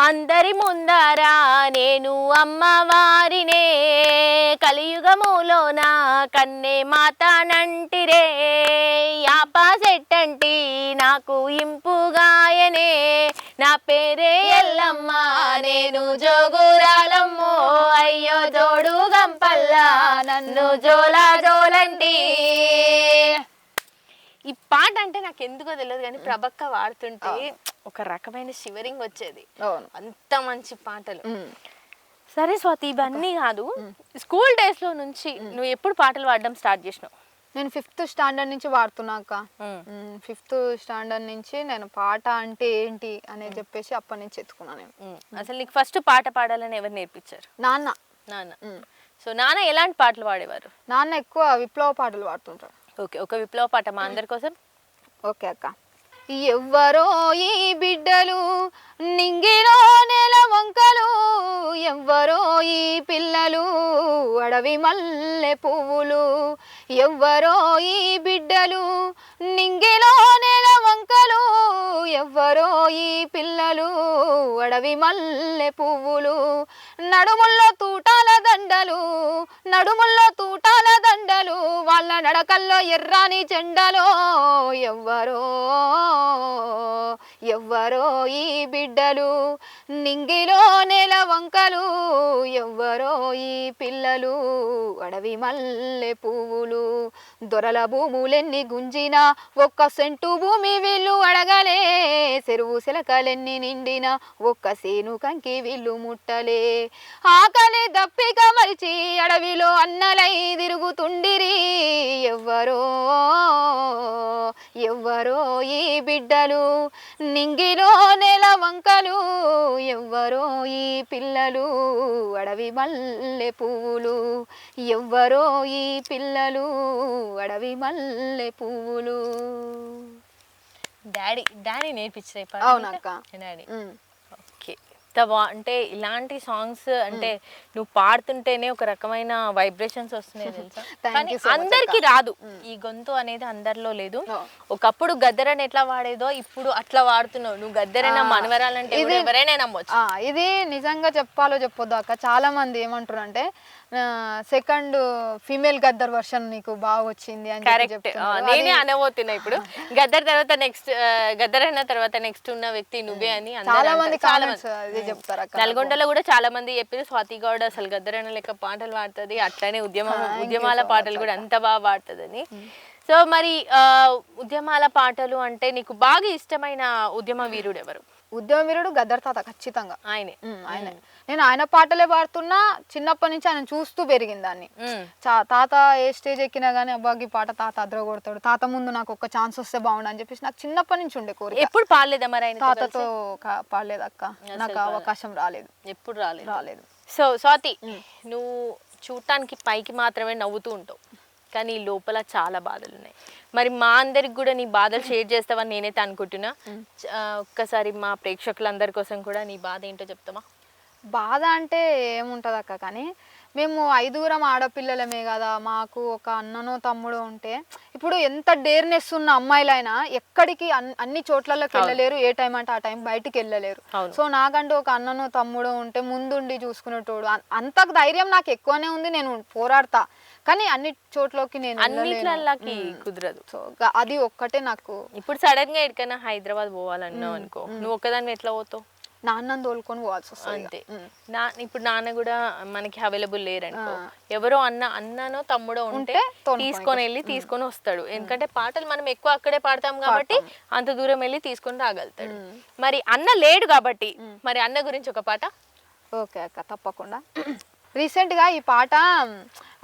అందరి ముందరా నేను అమ్మవారినే, కలియుగములోన కన్నే మాతానంటిరే, యాప సెట్టంటి నాకు ఇంపుగాయనే, నా పేరే ఎల్లమ్మ నేను జోగురాలమ్మో, అయ్యో జోడు గంపల్లా నన్ను జోలా జోలంటి. ఈ పాట అంటే నాకు ఎందుకో తెలియదు కానీ ప్రభక్క వాడుతుంటే ఒక రకమైన షివరింగ్ వచ్చేది. అంత మంచి పాటలు. సరే స్వాతి, ఇవన్నీ కాదు, స్కూల్ డేస్ లో నుంచి నువ్వు ఎప్పుడు పాటలు పాడడం స్టార్ట్ చేసినావు? నేను 5th స్టాండర్డ్ నుంచి వాడుతున్నాక. 5th స్టాండర్డ్ నుంచి నేను పాట అంటే ఏంటి అని చెప్పేసి అప్పటి నుంచి ఎత్తుకున్నాను నేను. అసలు నీకు ఫస్ట్ పాట పాడాలని ఎవరు నేర్పించారు? నాన్న. సో నాన్న ఎలాంటి పాటలు పాడేవారు? నాన్న ఎక్కువ విప్లవ పాటలు పాడుతుంటారు. ఓకే, ఒక విప్లవ పాట మా అందరి కోసం. ఓకే అక్క. ఎవ్వరో ఈ బిడ్డలు నింగిలో నెల వంకలు, ఎవ్వరో ఈ పిల్లలు అడవి మల్లె పువ్వులు, ఎవ్వరో ఈ బిడ్డలు నింగిలో నెల వంకలు, ఎవ్వరో ఈ పిల్లలు అడవి మల్లె పువ్వులు, నడుముల్లో తూటాల దండలు నడుముల్లో తూటాల దండలు, వాళ్ళ నడకల్లో ఎర్రాని జెండలో, ఎవ్వరో ఈ బిడ్డలు నింగిలో నెల వంకలు, ఎవ్వరో ఈ పిల్లలు అడవి మల్లె పువ్వులు, దొరల భూములెన్ని గుంజినా ఒక్క సెంటు భూమి వీళ్ళు అడగలే, చెరువు శిలకలెన్ని నిండిన ఒక్క సేను కంకి వీళ్ళు ముట్టలే, ఆకలి దప్పిక మరిచి అడవిలో అన్నలై తిరుగుతుండిరి, ఎవ్వరో ఈ బిడ్డలు నింగిలో నెల వంకలు, ఎవ్వరో ఈ పిల్లలు అడవి మల్లె పువ్వులు, ఎవ్వరో ఈ పిల్లలు అడవి మల్లె పువ్వులు. డాడీ నేర్పించారు? అవునక్క. డాడీ. ఓకే. అంటే ఇలాంటి సాంగ్స్ అంటే నువ్వు పాడుతుంటేనే ఒక రకమైన వైబ్రేషన్స్ వస్తున్నాయి తెలుసా. కానీ అందరికి రాదు, ఈ గొంతు అనేది అందరిలో లేదు. ఒకప్పుడు గద్దరని ఎట్లా వాడేదో ఇప్పుడు అట్లా వాడుతున్నావు నువ్వు. గద్దరైన మనవరాలంటే ఎవరైనా నమ్మొచ్చు. ఇది నిజంగా చెప్పాలో చెప్పొద్దు అక్క. చాలా మంది ఏమంటారు అంటే సెకండ్ ఫీమేల్ గద్దర్ వర్షన్ నీకు బాగా వచ్చింది అని. కరెక్ట్, నేనే అనబోతున్నా ఇప్పుడు. గద్దర్ తర్వాత నెక్స్ట్, గద్దర్ అయిన తర్వాత నెక్స్ట్ ఉన్న వ్యక్తి నువ్వే అని చాలా మంది కామెంట్స్ చెప్తారు అక్క. నల్గొండలో కూడా చాలా మంది చెప్పారు స్వాతి గౌడ్ అసలు గద్దరన్న లెక్క పాటలు పాడుతుంది, అట్లనే ఉద్యమాల పాటలు కూడా అంత బాగా పాడుతుందని. సో మరి ఉద్యమాల పాటలు అంటే నీకు బాగా ఇష్టమైన ఉద్యమ వీరుడు ఎవరు? ఉద్యమ వీరుడు గద్దర్ తాత, ఖచ్చితంగా ఆయనే. ఆయనే. నేను ఆయన పాటలే పాడుతున్నా, చిన్నప్పటి నుంచి ఆయన చూస్తూ పెరిగింది దాన్ని. తాత ఏ స్టేజ్ ఎక్కినా గానీ అబ్బాకి పాట తాత అద్ర కొడతాడు, తాత ముందు నాకు ఒక ఛాన్స్ వస్తే బాగుండు అని చెప్పేసి నాకు చిన్నప్పటి నుంచి ఉండే కోరిక. ఎప్పుడు పాడలేదా మరి ఆయన తాతతో పాడలేదు అక్క, నాకు అవకాశం రాలేదు. ఎప్పుడు రాలేదు. సో స్వాతి, నువ్వు చూడటానికి పైకి మాత్రమే నవ్వుతూ ఉంటావు, కానీ లోపల చాలా బాధలు ఉన్నాయి. మరి మా అందరికి కూడా నీ బాధలు షేర్ చేస్తావని నేనైతే అనుకుంటున్నా. ఒక్కసారి మా ప్రేక్షకులందరి కోసం కూడా నీ బాధ ఏంటో చెప్తామా? బాధ అంటే ఏముంటుంది అక్క, కానీ మేము 5 ఆడపిల్లలమే కదా, మాకు ఒక అన్ననో తమ్ముడు ఉంటే, ఇప్పుడు ఎంత డేర్నెస్ ఉన్న అమ్మాయిలైనా ఎక్కడికి అన్ని చోట్లలోకి వెళ్ళలేరు, ఏ టైం అంటే ఆ టైం బయటికి వెళ్ళలేరు. సో నాకంటూ ఒక అన్ననో తమ్ముడు ఉంటే ముందుండి చూసుకునేటోడు, అంత ధైర్యం నాకు ఎక్కువనే ఉంది, నేను పోరాడతా. కానీ అన్ని చోట్లకి నేను అన్నిట్లకి కుదరదు. సో అది ఒక్కటే నాకు. ఇప్పుడు సడన్ గా ఎక్కడికైనా హైదరాబాద్ పోవాలన్నావు అనుకో, నువ్వు ఒక్కదాన్ని ఎట్లా పోతావు? నాన్నని తోలుకొని పోవాల్సి వస్తుంది. అంతే. ఇప్పుడు నాన్న కూడా మనకి అవైలబుల్ లేరనుకో, ఎవరో అన్ననో తమ్ముడో ఉంటే తీసుకొని వస్తాడు. ఎందుకంటే పాటలు మనం ఎక్కువ అక్కడే పాడతాం కాబట్టి అంత దూరం వెళ్ళి తీసుకొని రాగలుగుతాడు. మరి అన్న లేడు కాబట్టి మరి అన్న గురించి ఒక పాట. ఓకే అక్క, తప్పకుండా. రీసెంట్ గా ఈ పాట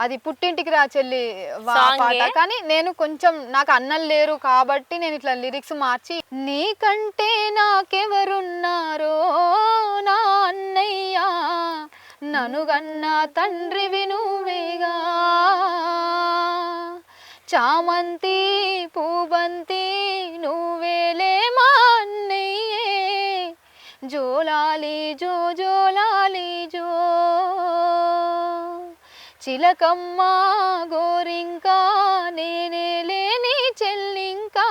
అది పుట్టింటికి రా చెల్లి పాట, కానీ నేను కొంచెం నాకు అన్నలు లేరు కాబట్టి నేను ఇట్లా లిరిక్స్ మార్చి, నీకంటే నాకెవరున్నారో నా అన్నయ్యా, ననుగన్నా తండ్రివి నువ్వేగా, చామంతి పూబంతి నువ్వేలే మా అన్నయ్యే, జోలాలి జో జోలాలి జో, చిలకమ్మ గోరింకా నేనే లేని చెల్లింకా,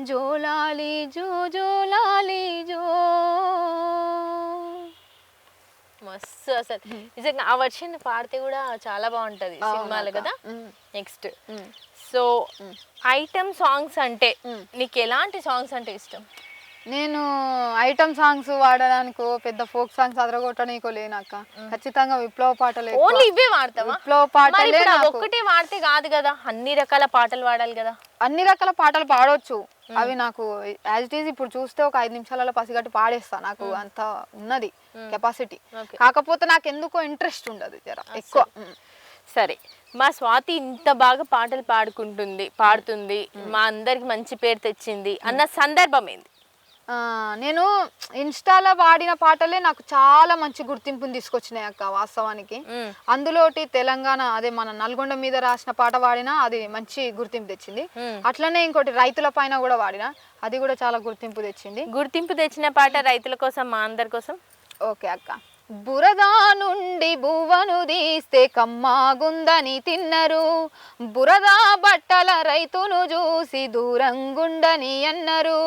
జోలాలి జో జోలాలి జో. మస్తు అసలు నిజంగా ఆ వర్షన్ పాడితే కూడా చాలా బాగుంటది సినిమాలు కదా. నెక్స్ట్, సో ఐటమ్ సాంగ్స్ అంటే నీకు ఎలాంటి సాంగ్స్ అంటే ఇష్టం? నేను ఐటమ్ సాంగ్స్ వాడడానికి పెద్ద ఫోక్ సాంగ్స్ అదరగొట్టడానికో లేనక్క, ఖచ్చితంగా విప్లవ పాటలు. ఓన్లీ ఇవే వాడతావా? విప్లవ పాటలే. ఒక్కటే వాడితే కాదు కదా, అన్ని రకాల పాటలు పాడాలి కదా. అన్ని రకాల పాటలు పాడవచ్చు, అవి నాకు యాజ్ ఇట్ ఈజ్ ఇప్పుడు చూస్తే ఒక 5 నిమిషాలలో పసిగట్టి పాడేస్తా, నాకు అంత ఉన్నది కెపాసిటీ. కాకపోతే నాకు ఎందుకో ఇంట్రెస్ట్ ఉండదు జర ఎక్కువ. సరే, మా స్వాతి ఇంత బాగా పాటలు పాడుతుంది, మా అందరికి మంచి పేరు తెచ్చింది అన్న సందర్భం ఏంది? నేను ఇన్స్టాలో పాడిన పాటలే నాకు చాలా మంచి గుర్తింపుని తీసుకొచ్చినాయి అక్క వాస్తవానికి. అందులోటి తెలంగాణ అదే మన నల్గొండ మీద రాసిన పాట పాడినా అది మంచి గుర్తింపు తెచ్చింది. అట్లనే ఇంకోటి రైతుల పైన కూడా వాడినా, అది కూడా చాలా గుర్తింపు తెచ్చింది. గుర్తింపు తెచ్చిన పాట రైతుల కోసం, మా అందరి కోసం. ఓకే అక్క. బురదా నుండి బువ్వను తీస్తే కమ్మాగుందని తిన్నరు, బురదా బట్టల రైతును చూసి దూరంగుండని అన్నరు,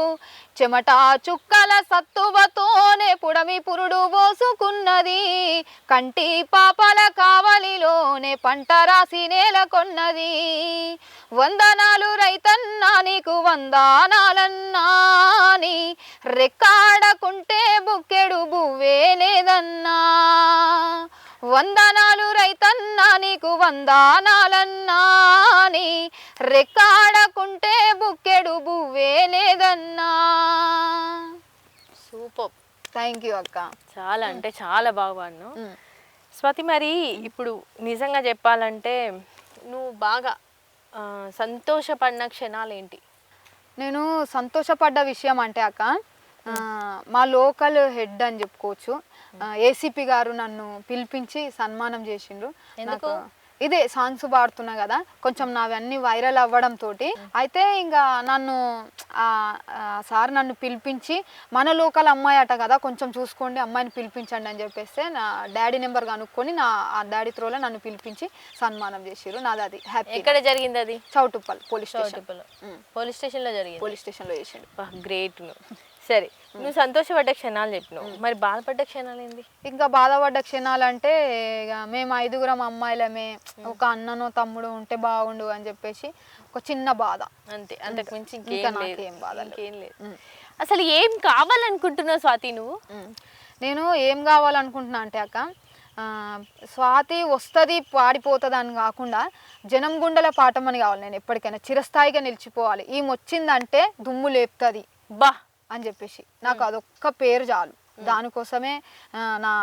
చెమట చుక్కల సత్తువతోనే పుడమి పురుడు పోసుకున్నది, కంటి పాపల కావలిలోనే పంట రాసి నేల కొన్నది, వందనాలు రైతన్నా నీకు వందనాలన్నాని, రెక్కాడకుంటే బుక్కెడు బువ్వే లేదన్నా, వందనాలు రైతన్నా నీకు వందనాలన్నాని, రెక్కాడకుంటే బుక్కెడు బువ్వే లేదన్నా. సూపర్, థ్యాంక్ యూ అక్క. చాలా అంటే చాలా బాగా పాడినావు స్వాతి. మరి ఇప్పుడు నిజంగా చెప్పాలంటే నువ్వు బాగా సంతోషపడిన క్షణాలు ఏంటి? నేను సంతోషపడ్డ విషయం అంటే అక్క, మా లోకల్ హెడ్ అని చెప్పుకోవచ్చు, ఏసీపీ గారు నన్ను పిలిపించి సన్మానం చేసిండ్రు. ఎందుకు? ఇదే సాంగ్స్ పాడుతున్నా కదా, కొంచెం నావన్నీ వైరల్ అవ్వడం తోటి అయితే ఇంకా నన్ను సార్ నన్ను పిలిపించి, మన లోకల్ అమ్మాయి అట కదా కొంచెం చూసుకోండి, అమ్మాయిని పిలిపించండి అని చెప్పేస్తే నా డాడీ నెంబర్ కనుక్కొని ఆ డాడీ త్రోలో నన్ను పిలిపించి సన్మానం చేసిరు. నాది అది హ్యాపీ. ఎక్కడ జరిగింది అది? Choutuppal police station. పోలీస్ స్టేషన్లో జరిగింది. పోలీస్ స్టేషన్లో చేసిండు. గ్రేట్. సరే, నువ్వు సంతోషపడ్డ క్షణాలు చెప్పినావు, మరి బాధపడ్డ క్షణాలు ఏంది? ఇంకా బాధపడ్డ క్షణాలు అంటే ఇక మేము 5 అమ్మాయిలమే, ఒక అన్ననో తమ్ముడు ఉంటే బాగుండు అని చెప్పేసి ఒక చిన్న బాధ, అంతే. అంతకు మించి ఇంకేం బాధ ఇంకేం లేదు. అసలు ఏం కావాలనుకుంటున్నావు స్వాతి నువ్వు? నేను ఏం కావాలనుకుంటున్నా అంటే అక్క స్వాతి వస్తుంది పాడిపోతుంది అని కాకుండా జనం గుండెల పాఠమని కావాలి. నేను ఎప్పటికైనా చిరస్థాయిగా నిలిచిపోవాలి, ఈమె వచ్చిందంటే దుమ్ము లేపుతుంది బా అని చెప్పేసి నాకు అదొక్క పేరు చాలు. దానికోసమే నా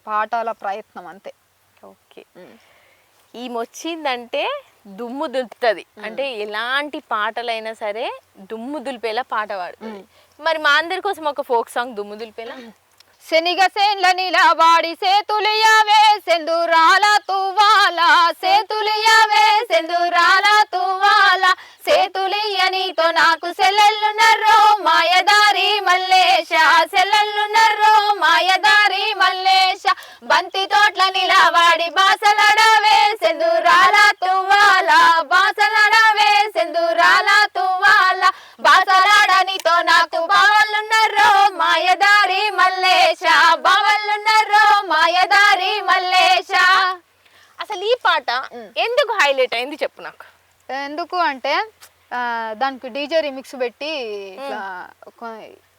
పాటల ప్రయత్నం అంతే. ఓకే, ఈమె వచ్చిందంటే దుమ్ము దులుపుతుంది అంటే ఎలాంటి పాటలైనా సరే దుమ్ము దులిపేలా పాట పాడుతుంది. మరి మా అందరి కోసం ఒక ఫోక్ సాంగ్ దుమ్ము దులిపేలా. శనిగ సేన్ల నిలబాడి సేతులియవే సెందురాల తువాల, సేతులియవే సెందురాల తువాల, సేతులియనితో నాకు సెల్లెల్లున్నర్రో మాయదారి మల్లేశ, సెల్లెల్లున్నర్రో మాయదారి మల్లేశ, బంతి తోట్ల నిలవాడి బాసలడవే సెందురాల తువాల, బాసలడవే సెందురాల తువాల, బాసలాడనితో నాకు బావలున్నర్రో మాయదారి మల్లేశ, బావలున్నర్రో మాయదారి మల్లేశ. అసలు ఈ పాట ఎందుకు హైలైట్ అయింది చెప్పు నాకు. ఎందుకు అంటే దానికి డీజే రిమిక్స్ పెట్టి ఇట్లా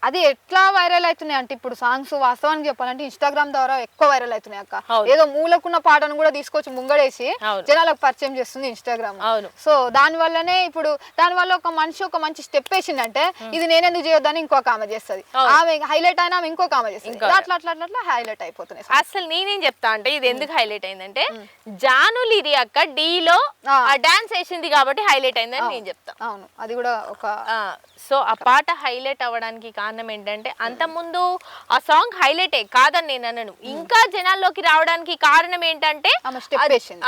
అది ఎట్లా వైరల్ అవుతున్నాయి అంటే ఇప్పుడు సాంగ్స్ వాస్తవానికి చెప్పాలంటే ఇన్స్టాగ్రామ్ ద్వారా ఎక్కువ వైరల్ అవుతున్నాయి అక్క. ఏదో మూలకున్న పాటను కూడా తీసుకొచ్చి ముంగడేసి జనాలకు పరిచయం చేస్తుంది ఇన్స్టాగ్రామ్. సో దాని వల్లనే ఇప్పుడు దాని వల్ల ఒక మనిషి ఒక మంచి స్టెప్ వేసిందంటే ఇది నేనెందుకు చేయొద్దని ఇంకొక ఆమె చేస్తుంది, ఆమె హైలైట్ అయినా ఆమె ఇంకొక ఆమె చేస్తుంది, అట్లా అట్లా అట్లా హైలైట్ అయిపోతున్నాయి. అసలు నేనేం చెప్తా అంటే ఇది ఎందుకు హైలైట్ అయిందంటే జాను లిరి అక్క డీలో డాన్స్ వేసింది కాబట్టి హైలైట్ అయిందని నేను చెప్తా. అవును, అది కూడా ఒక సో ఆ పాట హైలైట్ అవ్వడానికి కారణం ఏంటంటే అంతకుముందు ఆ సాంగ్ హైలైట్ కాదని నేను అనను, ఇంకా జనాల్లోకి రావడానికి కారణం ఏంటంటే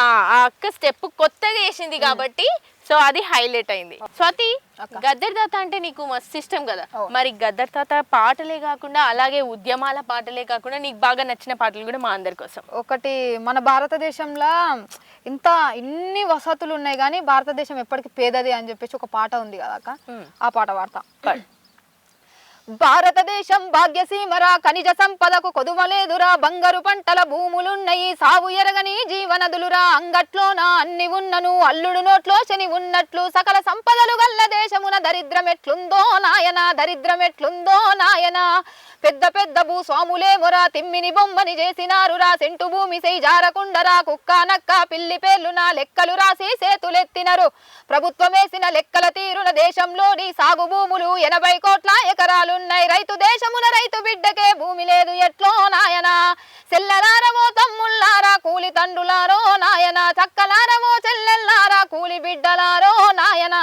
ఆ అక్క స్టెప్ కొత్తగా వేసింది కాబట్టి సో అది హైలైట్ అయింది. స్వాతి, గద్దర్ తాత అంటే నీకు మస్తు ఇష్టం కదా, మరి గద్దర్ తాత పాటలే కాకుండా అలాగే ఉద్యమాల పాటలే కాకుండా నీకు బాగా నచ్చిన పాటలు కూడా మా అందరి కోసం. ఒకటి, మన భారతదేశంలో ఇన్ని వసతులు ఉన్నాయి కానీ భారతదేశం ఎప్పటికీ పేదది అని చెప్పేసి ఒక పాట ఉంది కదా అక్క, ఆ పాట పాడతా. భారతదేశం భాగ్యసీమరా, ఖనిజ సంపదకు కొదువలేదురా, బంగారు పంటల భూములున్నయి, సాగు ఎరగని జీవనదులురా, అంగట్లోన అన్ని ఉన్నను అల్లుడు నోట్లో శని ఉన్నట్లు, సకల సంపదలు గల్ల దేశమున దరిద్రం ఎట్లుందో నాయన, దరిద్రం ఎట్లుందో నాయన, పెద్ద పెద్ద భూస్వాములేమురా తిమ్మిని బొమ్మని చేసినారురా, సెంటు భూమి సై జారకుండరా, కుక్క నక్క పిల్లి పేర్లున లెక్కలు రాసి చేతులెత్తినరు, ప్రభుత్వం వేసిన లెక్కల తీరున దేశంలోని సాగు భూములు 80 కోట్ల ఎకరాలు ఉన్నాయి, రైతు దేశమున రైతు బిడ్డకే భూమి లేదు ఎట్లో నాయన, చెల్లెలారమో తమ్ముళ్ళారా కూలి తండ్రులారో నాయన, చక్కలారమో చెల్లెల్లారా కూలి బిడ్డలారో నాయన.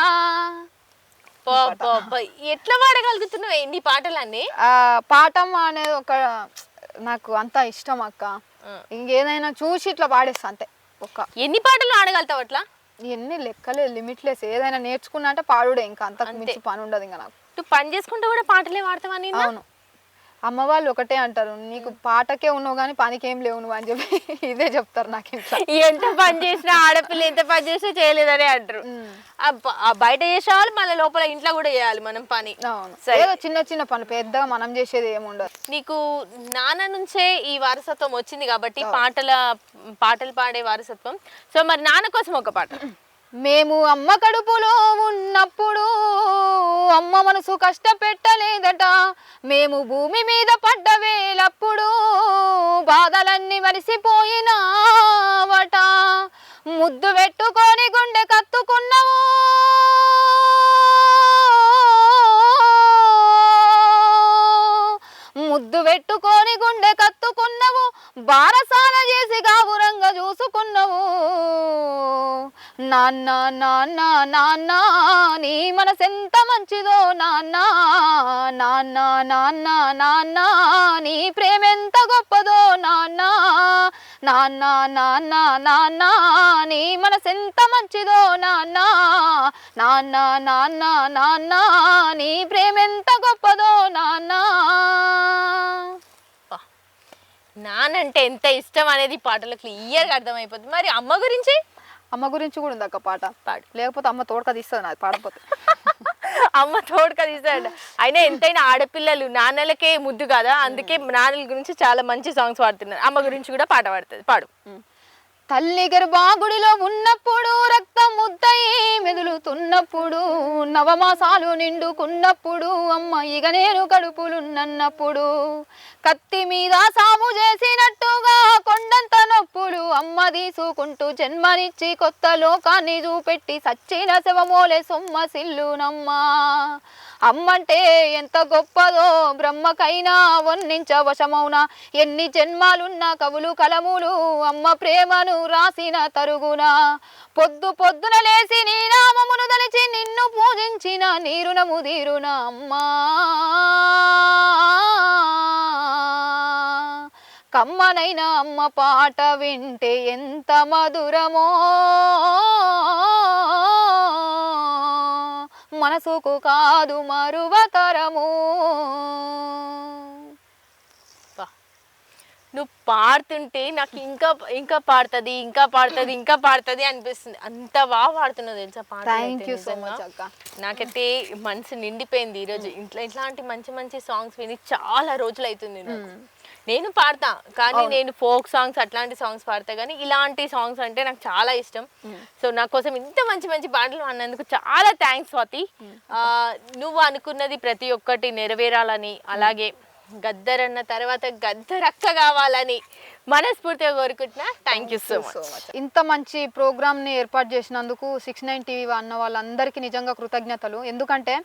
ఎట్లా పాడగలుగుతున్నావు ఎన్ని పాటలన్నీ? పాఠం అనేది ఒక నాకు అంత ఇష్టం అక్క, ఇంకేదైనా చూసి ఇట్లా పాడేస్తా అంతే. ఎన్ని పాటలు ఆడగలుగుతావు అట్లా? ఎన్ని లెక్కలే లిమిట్లెస్, ఏదైనా నేర్చుకున్నా అంటే పాడుడే, ఇంకా అంతకు మించి పని ఉండదు ఇంకా నాకు. నువ్వు పని చేసుకుంటూ కూడా పాటలే పాడతావా? అవును, అమ్మ వాళ్ళు ఒకటే అంటారు, నీకు పాటకే ఉన్నావు కానీ పనికి ఏం లేవు నువ్వు అని చెప్పి ఇదే చెప్తారు నాకు. ఇంకా ఎంత పని చేసినా ఆడపిల్ల ఎంత పని చేసినా చేయలేదని అంటారు. బయట చేసేవాళ్ళు మళ్ళీ లోపల ఇంట్లో కూడా చేయాలి మనం పని. ఏదో చిన్న చిన్న పనులు, పెద్దగా మనం చేసేది ఏముండదు. నీకు నాన్న నుంచే ఈ వారసత్వం వచ్చింది కాబట్టి పాటలు పాడే వారసత్వం. సో మరి నాన్న కోసం ఒక పాట. మేము అమ్మ కడుపులో ఉన్నప్పుడు అమ్మ మనసు కష్టపెట్టలేదట, మేము భూమి మీద పడ్డ వేలప్పుడు బాధలన్నీ మరిసిపోయినావట, ముద్దు పెట్టుకొని గుండె కత్తుకున్నావు, ముద్దు పెట్టుకొని గుండె కత్తుకున్నావు, బారసాల చేసి గాబురంగా చూసుకున్నావు, నాన్న నాన్న నాన్న నీ మనసెంత మంచిదో నాన్న, నాన్న నాన్న నాన్న నీ ప్రేమెంత గొప్పదో నాన్న, నాన్న నాన్న నాన్న నీ మనసెంత మంచిదో నాన్న, నాన్న నాన్న నాన్న నీ ప్రేమెంత గొప్పదో నాన్న. నానంటే ఎంత ఇష్టం అనేది పాటలు క్లియర్గా అర్థమైపోతుంది. మరి అమ్మ గురించి? అమ్మ గురించి కూడా ఉంది అక్క పాట, లేకపోతే అమ్మ తోడక తీస్తుంది నాది పాడపోతే. అమ్మ తోడక తీస్తాడు. అయినా ఎంతైనా ఆడపిల్లలు నాన్నలకే ముద్దు కదా, అందుకే నాన్నల గురించి చాలా మంచి సాంగ్స్ పాడుతున్నారు. అమ్మ గురించి కూడా పాట పాడుతుంది, పాడు. తల్లి గర్భాగుడిలో ఉన్నప్పుడు రక్తం ముద్దయి మెదులుతున్నప్పుడు నవమాసాలు నిండుకున్నప్పుడు అమ్మ ఇక నేను కడుపులున్నప్పుడు కత్తి మీద సాము చేసినట్టుగా కొండంత నొప్పులు అమ్మ తీసుకుంటూ జన్మనిచ్చి కొత్త లోకాన్ని చూపెట్టి సచ్చిన శవమోలే సొమ్మసిల్లునమ్మా. అమ్మంటే ఎంత గొప్పదో బ్రహ్మకైనా వర్ణించ వశమౌనా. ఎన్ని జన్మాలున్న కవులు కలములు అమ్మ ప్రేమను రాసిన తరుగునా. పొద్దు పొద్దున లేసి నీ నామమును దలిచి నిన్ను పూజించిన నీరున ముదీరున అమ్మా. కమ్మనైన అమ్మ పాట వింటే ఎంత మధురమో మనసుకు కాదు మరువతరము. నువ్వు పాడుతుంటే నాకు ఇంకా ఇంకా పాడుతుంది ఇంకా పాడుతుంది ఇంకా పాడుతుంది అనిపిస్తుంది. అంత బాగా పాడుతున్నావు తెలుసా పాట. థ్యాంక్ యూ సో మచ్ అక్క. నాకైతే మనసు నిండిపోయింది ఈరోజు. ఇట్లాంటి మంచి మంచి సాంగ్స్ విని చాలా రోజులు అవుతుంది నాకు. నేను పాడతా కానీ నేను ఫోక్ సాంగ్స్ అట్లాంటి సాంగ్స్ పాడతా కానీ ఇలాంటి సాంగ్స్ అంటే నాకు చాలా ఇష్టం. సో నా కోసం ఇంత మంచి మంచి పాటలు అన్నందుకు చాలా థ్యాంక్స్ స్వాతి. నువ్వు అనుకున్నది ప్రతి ఒక్కటి నెరవేరాలని, అలాగే గద్దరన్న తర్వాత గద్దరక్క కావాలని మనస్ఫూర్తిగా కోరుకుంటున్నా. Thank you so much. ఇంత మంచి ప్రోగ్రామ్ని ఏర్పాటు చేసినందుకు 69 టీవీ అన్న వాళ్ళందరికీ నిజంగా కృతజ్ఞతలు. ఎందుకంటే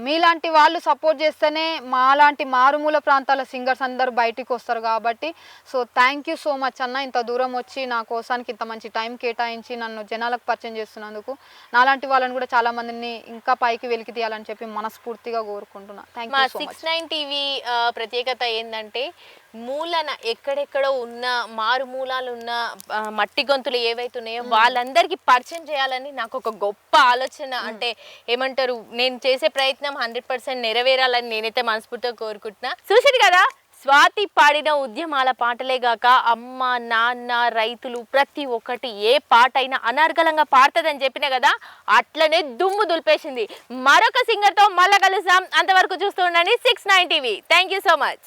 మీలాంటి వాళ్ళు సపోర్ట్ చేస్తేనే మాలాంటి మారుమూల ప్రాంతాల సింగర్స్ అందరూ బయటికి వస్తారు కాబట్టి. So thank you so much అన్న. ఇంత దూరం వచ్చి నా కోసానికి ఇంత మంచి టైం కేటాయించి నన్ను జనాలకు పరిచయం చేస్తున్నందుకు. నాలాంటి వాళ్ళని కూడా చాలా మందిని ఇంకా పైకి వెలికి తీయాలని చెప్పి మనస్ఫూర్తిగా కోరుకుంటున్నా. Thank you so much. 69 TV ప్రత్యేకత ఏంటంటే మూలన ఎక్కడెక్కడో ఉన్న మారుమూలాలు ఉన్న మట్టి గొంతులు ఏవైతే ఉన్నాయో వాళ్ళందరికీ పరిచయం చేయాలని నాకు ఒక గొప్ప ఆలోచన. అంటే ఏమంటారు, నేను చేసే ప్రయత్నం 100% నెరవేరాలని నేనైతే మనస్ఫూర్తిగా కోరుకుంటున్నా. చూసారు కదా, స్వాతి పాడిన ఉద్యమాల పాటలే గాక అమ్మ నాన్న రైతులు ప్రతి ఒక్కటి ఏ పాట అయినా అనర్గళంగా పాడుతుందని చెప్పిన కదా, అట్లనే దుమ్ము దులిపేసింది. మరొక సింగర్తో మళ్ళా కలుస్తాం. అంతవరకు చూస్తూ ఉండండి 69 TV. Thank you so much.